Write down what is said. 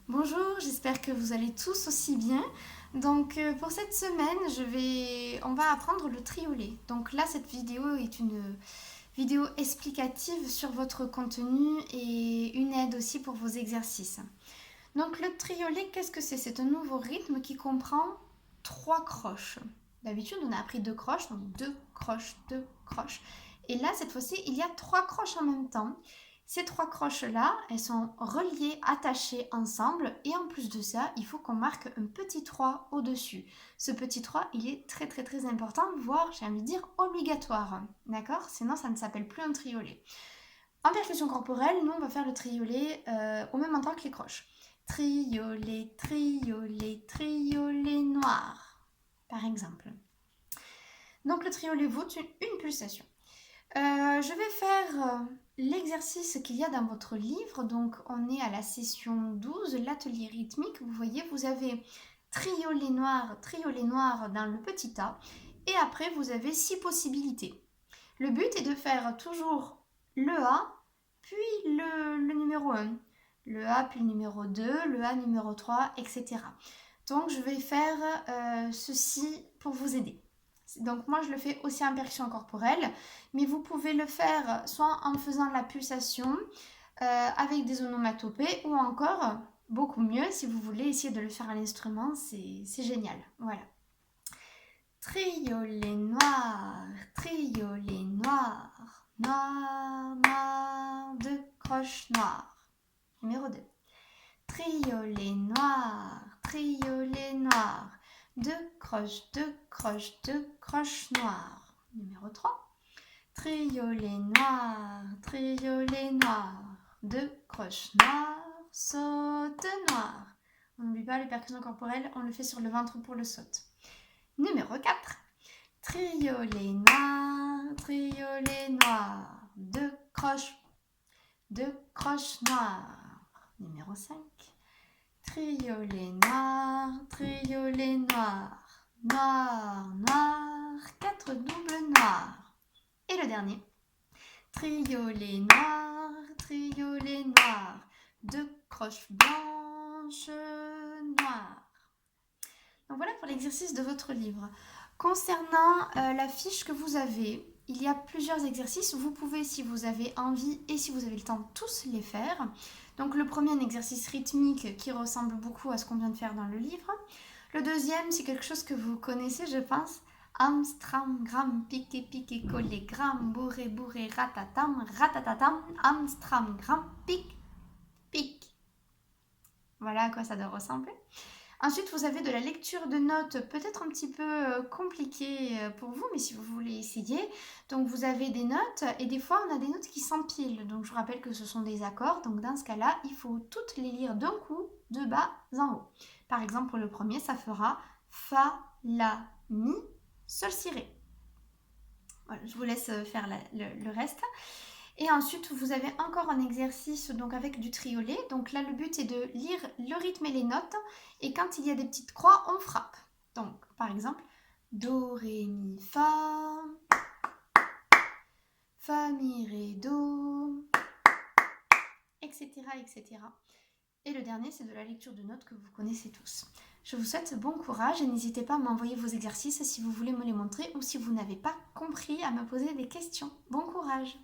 Bonjour, j'espère que vous allez tous aussi bien. Donc pour cette semaine, on va apprendre le triolet. Donc là, cette vidéo est une vidéo explicative sur votre contenu et une aide aussi pour vos exercices. Donc le triolet, qu'est-ce que c'est? C'est un nouveau rythme qui comprend trois croches. D'habitude, on a appris deux croches, donc deux croches, deux croches. Et là, cette fois-ci, il y a trois croches en même temps. Ces trois croches-là, elles sont reliées, attachées ensemble. Et en plus de ça, il faut qu'on marque un petit 3 au-dessus. Ce petit 3, il est très très très important, voire, j'ai envie de dire, obligatoire. D'accord? Sinon, ça ne s'appelle plus un triolet. En percussion corporelle, nous, on va faire le triolet au même endroit que les croches. Triolet, triolet, triolet noir, par exemple. Donc le triolet vaut une pulsation. Je vais faire l'exercice qu'il y a dans votre livre. Donc on est à la session 12, l'atelier rythmique. Vous voyez, vous avez triolet noir dans le petit A. Et après, vous avez 6 possibilités. Le but est de faire toujours le A, puis le numéro 1. Le A, puis le numéro 2, le A numéro 3, etc. Donc je vais faire ceci pour vous aider. Donc moi je le fais aussi en percussion corporelle, mais vous pouvez le faire soit en faisant la pulsation avec des onomatopées ou encore, beaucoup mieux, si vous voulez essayer de le faire à l'instrument, c'est génial. Voilà. Triolet noir, triolet noir, noir, noir, deux croches noires. Numéro 2. Triolet noir, deux croches, deux croches, deux croches noires. Numéro 3. Triolet noir, deux croches noires, saute noire. On n'oublie pas les percussions corporelles, on le fait sur le ventre pour le saute. Numéro 4. Triolet noir, deux croches noires. Numéro 5. Triolet noir, noir, noir, quatre doubles noirs. Et le dernier. Triolet noir, deux croches blanches noires. Donc voilà pour l'exercice de votre livre. Concernant la fiche que vous avez, il y a plusieurs exercices. Vous pouvez, si vous avez envie et si vous avez le temps, tous les faire. Donc le premier, un exercice rythmique qui ressemble beaucoup à ce qu'on vient de faire dans le livre. Le deuxième, c'est quelque chose que vous connaissez, je pense. Amstram, gram, piqué, piqué, collé, gram, bourré, bourré, ratatam, ratatatam, amstram, gram, pique, pique. Voilà à quoi ça doit ressembler. Ensuite, vous avez de la lecture de notes, peut-être un petit peu compliquée pour vous, mais si vous voulez essayer. Donc, vous avez des notes et des fois, on a des notes qui s'empilent. Donc, je vous rappelle que ce sont des accords. Donc, dans ce cas-là, il faut toutes les lire d'un coup, de bas en haut. Par exemple, pour le premier, ça fera Fa, La, Mi, Sol, Si, Ré. Voilà, je vous laisse faire le reste. Et ensuite, vous avez encore un exercice donc avec du triolet. Donc là, le but est de lire le rythme et les notes. Et quand il y a des petites croix, on frappe. Donc, par exemple, Do, Ré, Mi, Fa, Fa, Mi, Ré, Do, etc., etc. Et le dernier, c'est de la lecture de notes que vous connaissez tous. Je vous souhaite bon courage et n'hésitez pas à m'envoyer vos exercices si vous voulez me les montrer ou si vous n'avez pas compris à me poser des questions. Bon courage!